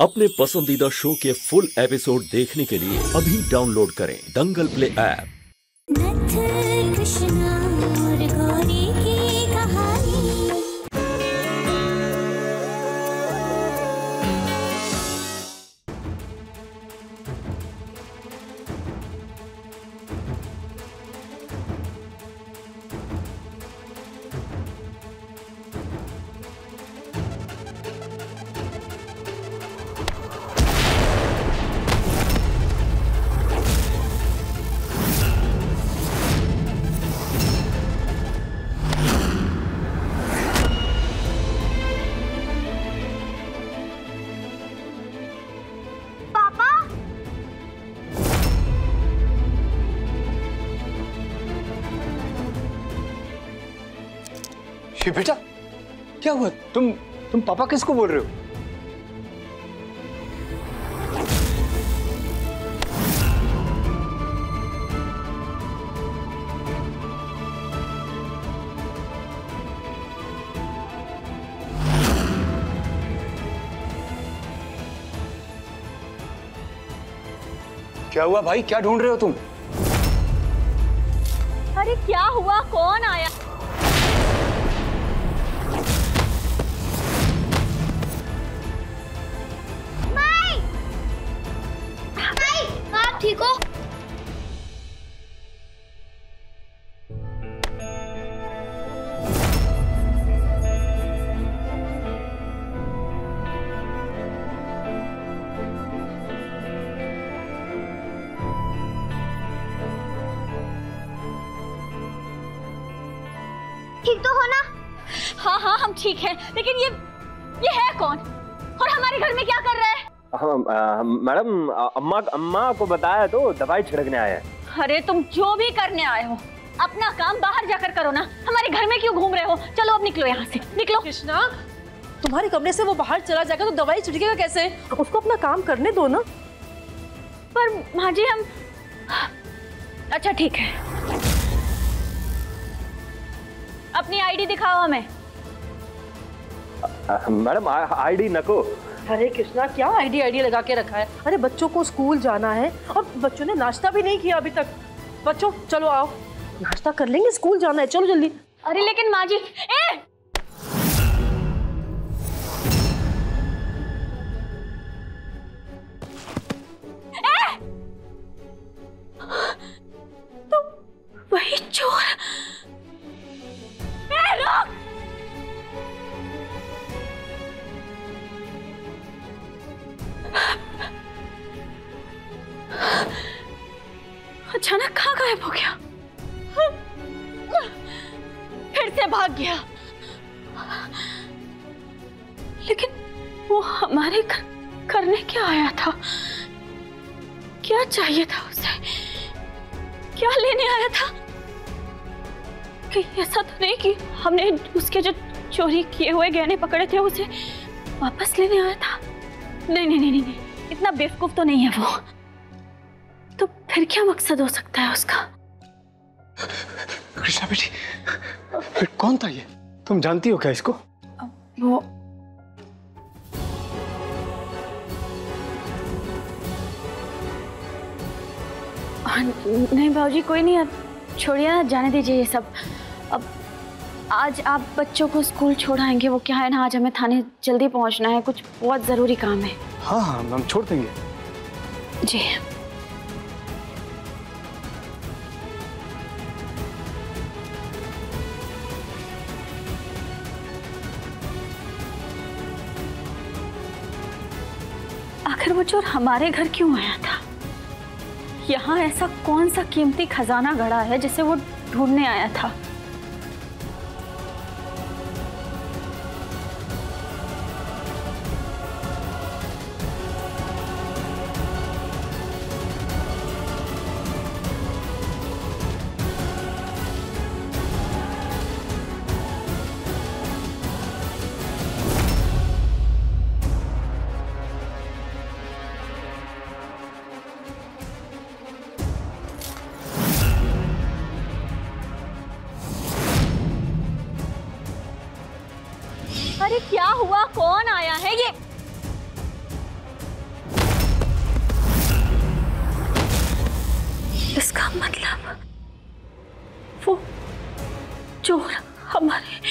अपने पसंदीदा शो के फुल एपिसोड देखने के लिए अभी डाउनलोड करें दंगल प्ले ऐप। कृष्णा और गौरी की कहानी। ये बेटा क्या हुआ? तुम पापा किसको बोल रहे हो? क्या हुआ भाई? क्या ढूंढ रहे हो तुम? अरे क्या हुआ? कौन आया? ठीक हो? ठीक तो हो ना? हाँ हाँ हम ठीक हैं, लेकिन ये है कौन और हमारे घर में क्या कर रहा है? मैडम अम्मा को बताया तो दवाई छिड़कने आए हैं। अरे तुम जो भी करने आए हो अपना काम बाहर जाकर करो ना, हमारे घर में क्यों घूम रहे हो? चलो अब निकलो यहाँ से, निकलो। कृष्णा, तुम्हारे कमरे से वो बाहर चला जाएगा तो दवाई छिड़केगा कैसे? उसको अपना काम करने दो ना। पर माँ जी हम... अच्छा ठीक है, अपनी आईडी दिखाओ हमें। मैडम आईडी नको। अरे कृष्णा, क्या आईडी लगा के रखा है? अरे बच्चों को स्कूल जाना है और बच्चों ने नाश्ता भी नहीं किया अभी तक। बच्चों चलो आओ, नाश्ता कर लेंगे, स्कूल जाना है, चलो जल्दी। अरे लेकिन माँ जी, तुम वही चोर? रुक! अचानक कहाँ गायब हो गया? फिर से भाग गया। लेकिन वो हमारे घर करने क्या आया था? क्या चाहिए था उसे? क्या लेने आया था? कहीं ऐसा तो नहीं कि हमने उसके जो चोरी किए हुए गहने पकड़े थे उसे वापस लेने आया था? नहीं नहीं नहीं नहीं, इतना बेवकूफ तो नहीं है वो। तो फिर क्या मकसद हो सकता है उसका? कृष्णा बेटी, फिर कौन था ये? तुम जानती हो क्या इसको? वो नहीं भाऊजी, कोई नहीं, अब छोड़िए ना, जाने दीजिए ये सब। अब आज आप बच्चों को स्कूल छोड़ाएंगे? वो क्या है ना, आज हमें थाने जल्दी पहुंचना है, कुछ बहुत जरूरी काम है। हाँ हाँ हम छोड़ देंगे जी। आखिर वो चोर हमारे घर क्यों आया था? यहाँ ऐसा कौन सा कीमती खजाना गड़ा है जिसे वो ढूंढने आया था? मतलब वो चोर हमारे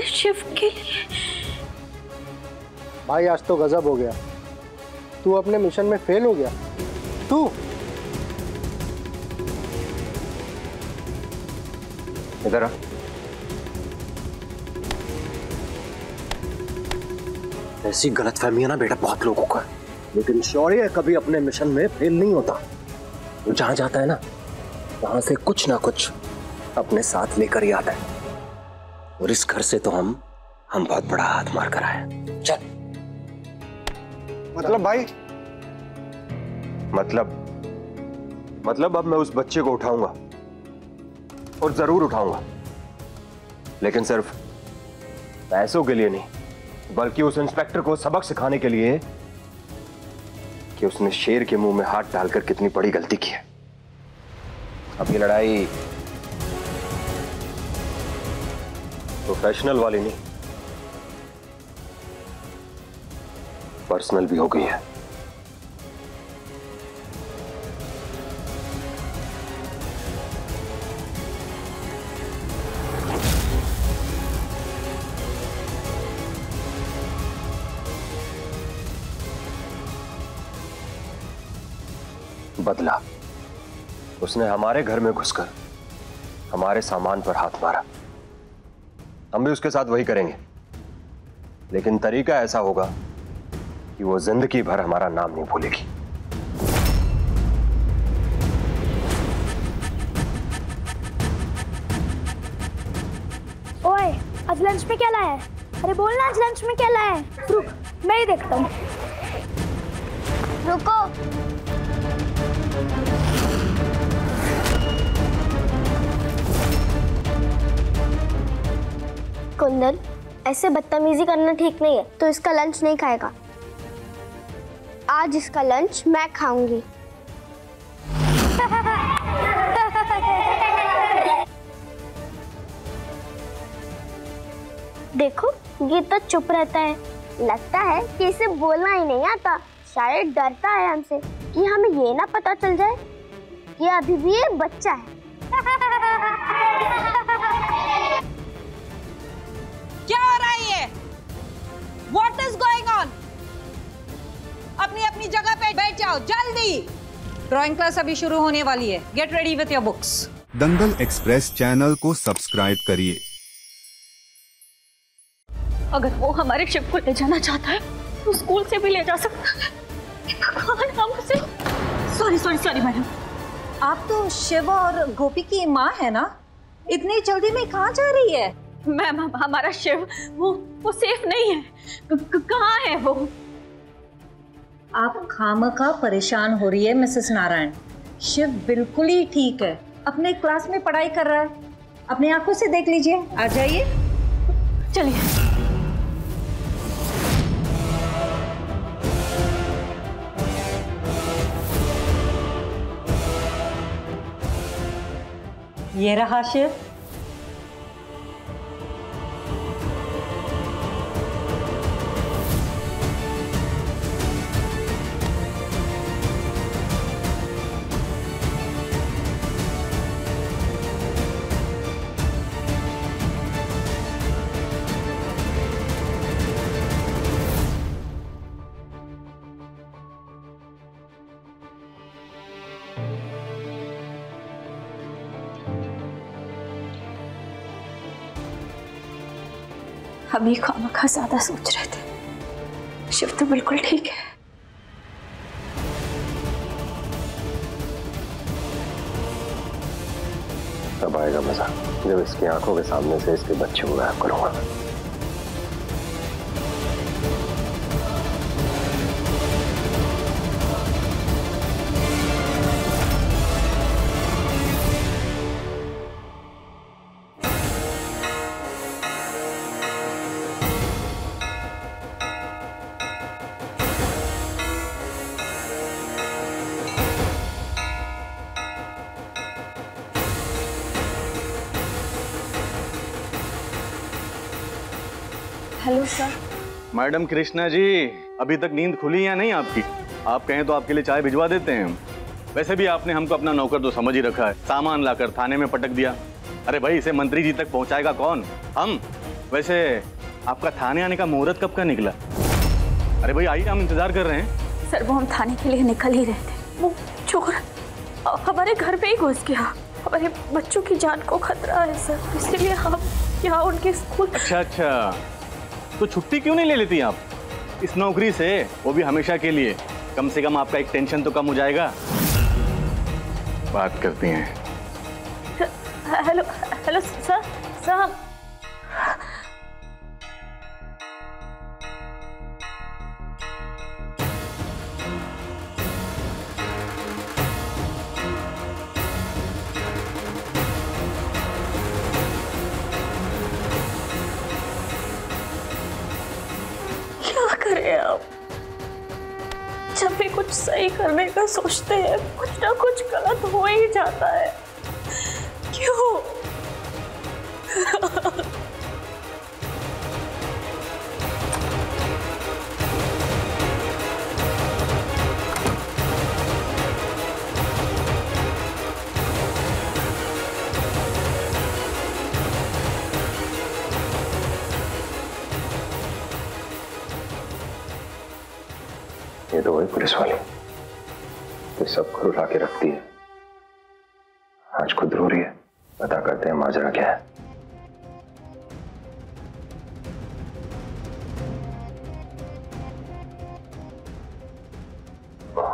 शिव के लिए। भाई आज तो गजब हो गया, तू अपने मिशन में फेल हो गया। तू इधर आ। ऐसी गलतफहमी है ना बेटा बहुत लोगों का, लेकिन शौर्य कभी अपने मिशन में फेल नहीं होता। वो जहां जाता है ना वहां से कुछ ना कुछ अपने साथ लेकर ही आता है, और इस घर से तो हम बहुत बड़ा हाथ मार कर आए। चल। मतलब भाई, मतलब अब मैं उस बच्चे को उठाऊंगा, और जरूर उठाऊंगा, लेकिन सिर्फ पैसों के लिए नहीं, बल्कि उस इंस्पेक्टर को सबक सिखाने के लिए कि उसने शेर के मुंह में हाथ डालकर कितनी बड़ी गलती की है। अब ये लड़ाई प्रोफेशनल वाली नहीं, पर्सनल भी हो गई है। बदला। उसने हमारे घर में घुसकर हमारे सामान पर हाथ मारा, हम भी उसके साथ वही करेंगे, लेकिन तरीका ऐसा होगा कि वो जिंदगी भर हमारा नाम नहीं भूलेगी। ओए, आज लंच में क्या लाया है? अरे बोलना आज लंच में क्या लाया है? रुक, मैं ही देखता हूँ। रुको। कुंदन, ऐसे बदतमीजी करना ठीक नहीं है। तो इसका लंच नहीं खाएगा। आज इसका लंच मैं खाऊंगी। देखो, ये तो चुप रहता है। लगता है कि इसे बोलना ही नहीं आता। शायद डरता है हमसे कि हमें ये ना पता चल जाए कि अभी भी ये बच्चा है। क्या हो रहा है ये? What is going on? अपनी अपनी जगह पे बैठ जाओ जल्दी। ड्राइंग क्लास अभी शुरू होने वाली है। Get ready with your books. Dangal express channel को सब्सक्राइब करिए। अगर वो हमारे शिव को ले जाना चाहता है तो स्कूल से भी ले जा सकता है। भगवान, हमसे सॉरी मैडम। आप तो शिव और गोपी की माँ है ना? इतनी जल्दी में कहाँ जा रही है? मैम, हमारा शिव वो सेफ नहीं है। कहाँ है वो? आप खामखा परेशान हो रही है मिसेस नारायण। शिव बिल्कुल ही ठीक है, अपने क्लास में पढ़ाई कर रहा है। अपनी आंखों से देख लीजिए। आ जाइए। चलिए। ये रहा शिव। हम ही खामखा ज्यादा सोच रहे थे। शिव तो बिल्कुल ठीक है। तब आएगा मजा जब इसकी आंखों के सामने से इसके बच्चे को गायब करूंगा। Hello sir. Madam Krishna ji, अभी तक नींद खुली या नहीं आपकी? आप कहें तो आपके लिए चाय भिजवा देते हैं हम। वैसे भी आपने हमको अपना नौकर तो समझ ही रखा है, सामान लाकर थाने में पटक दिया। अरे भाई, इसे मंत्री जी तक पहुंचाएगा कौन? हम। वैसे आपका थाने आने का मुहूर्त कब का निकला? अरे भाई आइए, हम इंतजार कर रहे हैं। सर वो हम थाने के लिए निकल ही रहे थे, वो चोर हमारे घर पे ही घुस गया। हमारे बच्चों की जान को खतरा है सर, इसलिए हम यहाँ उनके स्कूल। अच्छा, तो छुट्टी क्यों नहीं ले लेती आप इस नौकरी से, वो भी हमेशा के लिए? कम से कम आपका एक टेंशन तो कम हो जाएगा। बात करती हैं। हेलो हेलो सर, सर क्या करें आप? जब भी कुछ सही करने का सोचते हैं कुछ ना कुछ गलत हो ही जाता है। क्यों? ये तो वही पुलिस वाली तो सबको रुला के रखती है, आज खुद रो रही है। पता करते हैं माजरा क्या है।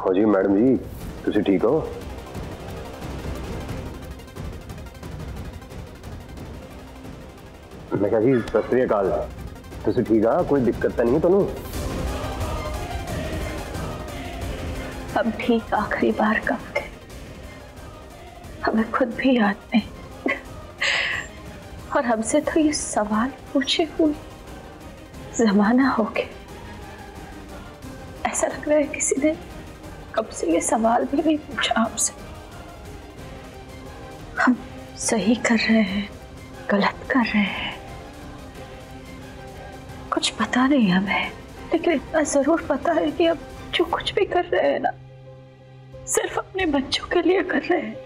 हो जी मैडम जी, तुसी ठीक हो? मैं कहा जी सत श्री अकाल, तुसी ठीक आ? कोई दिक्कत तो नहीं है तुहानू? हम ठीक आखिरी बार कब थे हमें खुद भी याद नहीं, और हमसे तो ये सवाल पूछे हुए जमाना हो गया। ऐसा लग रहा है किसी ने कब से ये सवाल भी नहीं पूछा हमसे। हम सही कर रहे हैं, गलत कर रहे हैं, कुछ पता नहीं हमें, लेकिन इतना जरूर पता है कि अब जो कुछ भी कर रहे हैं ना, सिर्फ अपने बच्चों के लिए कर रहे हैं।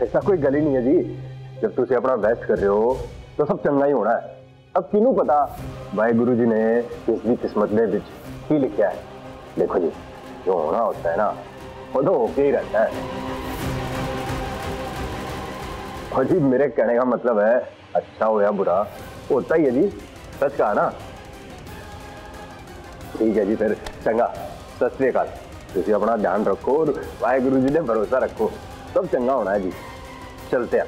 ऐसा कोई गल ही नहीं है जी, जब तुम अपना बेस्ट कर रहे हो तो सब चंगा ही होना है। अब किनू पता वाहिगुरु जी ने किस भी किस्मत में की लिखा है। देखो जी, जो होना होता है ना वो तो होके ही रहता है। और जी मेरे कहने का मतलब है अच्छा हो या बुरा होता ही है जी, सच कहा ना। ठीक है जी, फिर चंगा, सत श्री अकाल। तुम अपना ध्यान रखो और वाहिगुरु जी ने भरोसा रखो, सब चंगा होना है जी। चलते हैं।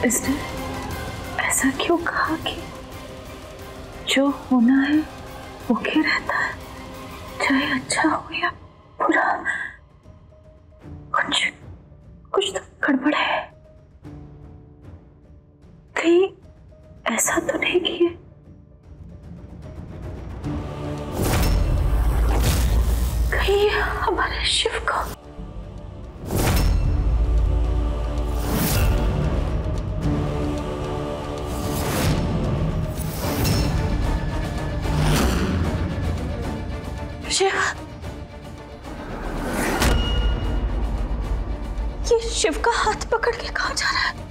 इसने ऐसा क्यों कहा कि जो होना है वो क्या रहता है, चाहे अच्छा हो या बुरा? कुछ तो गड़बड़ है। कहीं ऐसा तो नहीं किया कहीं हमारे शिव को शिव, ये शिव का हाथ पकड़ के कहाँ जा रहा है?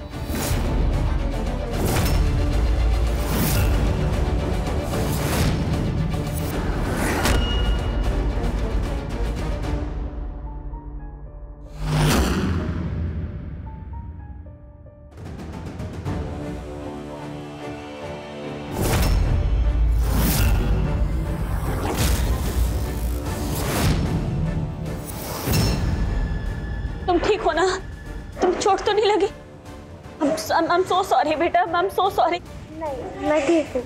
तुम ठीक हो ना? तुम चोट तो नहीं लगी? I'm so sorry बेटा, I'm so sorry। नहीं, मैं ठीक हूँ।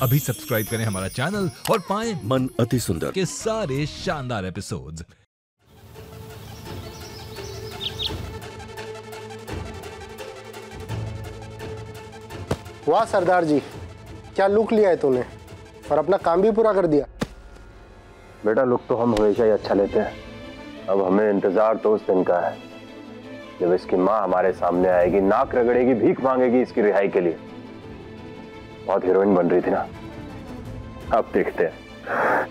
अभी सब्सक्राइब करें हमारा चैनल और पाएं मन अति सुंदर के सारे शानदार एपिसोड्स। वाह सरदार जी, क्या लुक लिया है तूने और अपना काम भी पूरा कर दिया। बेटा लुक तो हम हमेशा ही अच्छा लेते हैं, अब हमें इंतजार तो उस दिन का है जब इसकी माँ हमारे सामने आएगी, नाक रगड़ेगी, भीख मांगेगी इसकी रिहाई के लिए। बहुत हीरोइन बन रही थी ना, अब देखते हैं।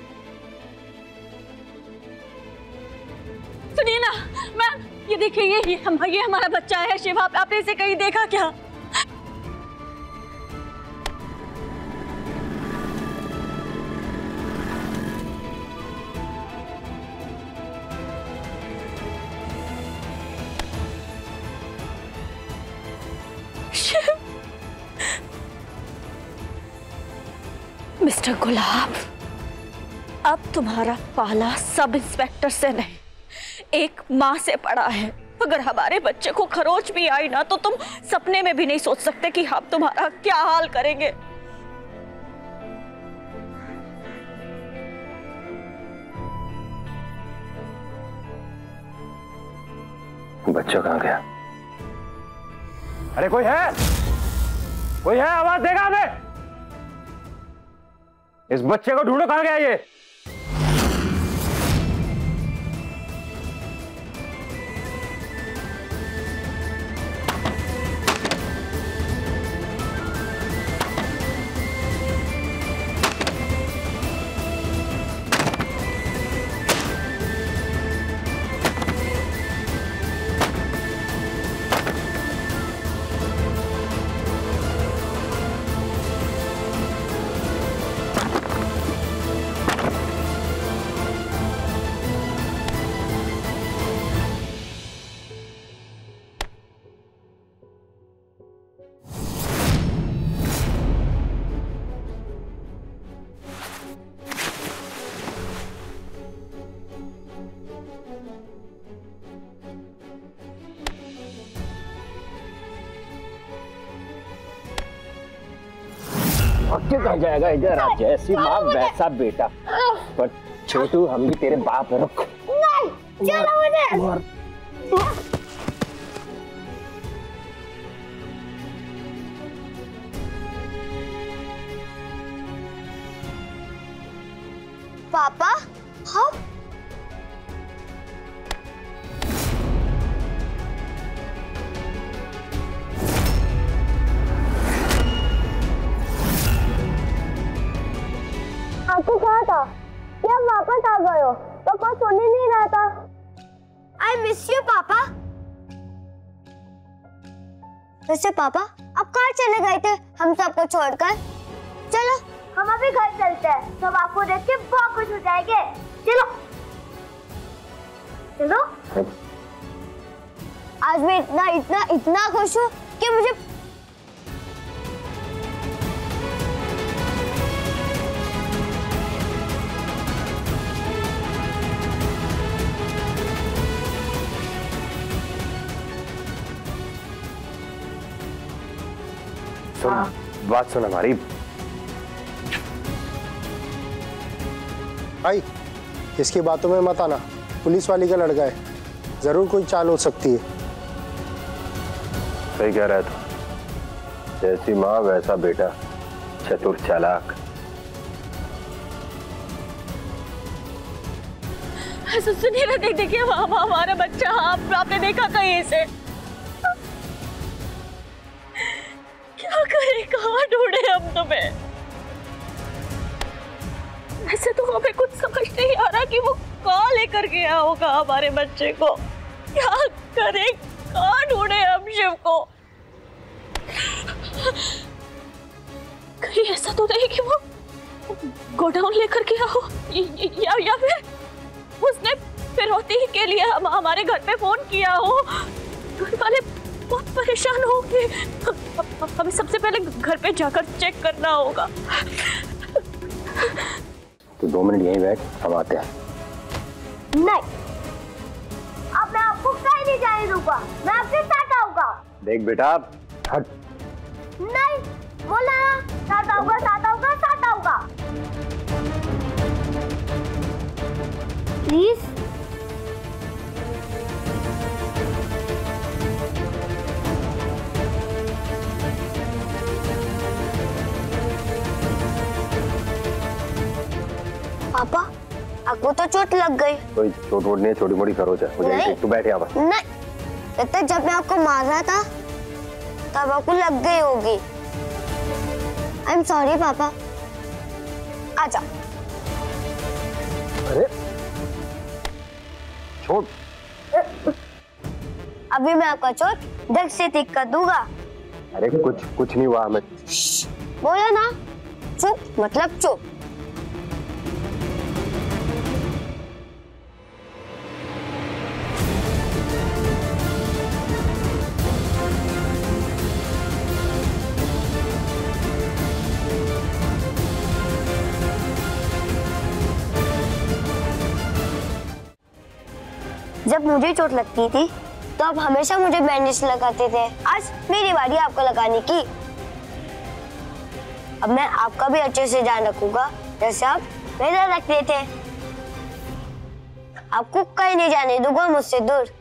सुनिए ना मैम, ये देखिए ये हमारा बच्चा है शिव। आपने इसे कहीं देखा क्या? मिस्टर गुलाब, अब तुम्हारा पाला सब इंस्पेक्टर से नहीं, एक माँ से पड़ा है। अगर हमारे बच्चे को खरोच भी आई ना तो तुम सपने में भी नहीं सोच सकते कि हम तुम्हारा क्या हाल करेंगे। बच्चा कहाँ गया? अरे कोई है? कोई है? आवाज देगा हमें? इस बच्चे को ढूंढो, कहां गया ये? कहाँ जाएगा? इधर आ, जैसी माँ वैसा बेटा। पर छोटू हम भी तेरे बाप है। रुक नहीं, चलो मुझे। पापा हम आपको कहा था कि आप वापस आ गए हो, पापा सुन ही नहीं रहा था। आई मिस यू पापा। वैसे पापा आप कहाँ चले गए थे हम सबको छोड़कर? चलो हम अभी घर चलते हैं, सब आपको देख के बहुत खुश हो जाएंगे। चलो चलो। आज मैं इतना इतना इतना खुश हूँ कि मुझे बात सुन हमारी। भाई इसकी बातों में मत आना, पुलिस वाली का लड़का है, जरूर कोई चाल हो सकती है। सही कह रहा है तू, जैसी माँ वैसा बेटा, चतुर चालाक। सुनिए ना, देखिए हमारा बच्चा, आपने देखा कहीं से? क्या करें, कहाँ ढूंढे हम तुम्हें? वैसे तो हमें कुछ समझ नहीं आ रहा कि वो कहाँ लेकर गया होगा हमारे बच्चे को। क्या करें, कहाँ ढूंढे हम शिव को? कहीं ऐसा तो नहीं कि वो गोडाउन लेकर गया हो या फिर उसने फिरौती के लिए हमारे घर पे फोन किया हो। घर वाले बहुत परेशान होंगे। हमें सबसे पहले घर पे जाकर चेक करना होगा। तो 2 मिनट यहीं बैठ, हम आते हैं। नहीं, अब मैं आपको कहीं नहीं जाने दूंगा, मैं आपके साथ आऊंगा। देख बेटा, हट। नहीं बोला ना, साथ आऊंगा, साथ आऊंगा, साथ प्लीज। पापा, आपको तो चोट लग गई। कोई चोट वोट नहीं है, छोटी मोटी खरोच है। मुझे तू बैठ यहाँ पर। नहीं, तो जब मैं आपको मार रहा था तब आपको लग गई होगी। आई एम सॉरी पापा। आजा। अरे छोड़। अभी मैं आपका चोट धक से ठीक कर दूंगा। अरे कुछ नहीं हुआ हमें। बोला ना, चुप मतलब चुप। जब मुझे चोट लगती थी तो आप हमेशा मुझे बैंडेज लगाते थे। आज मेरी बारी आपको लगाने की। अब मैं आपका भी अच्छे से ध्यान रखूंगा जैसे आप मेरा रखते थे। आपको कहीं नहीं जाने दूंगा मुझसे दूर।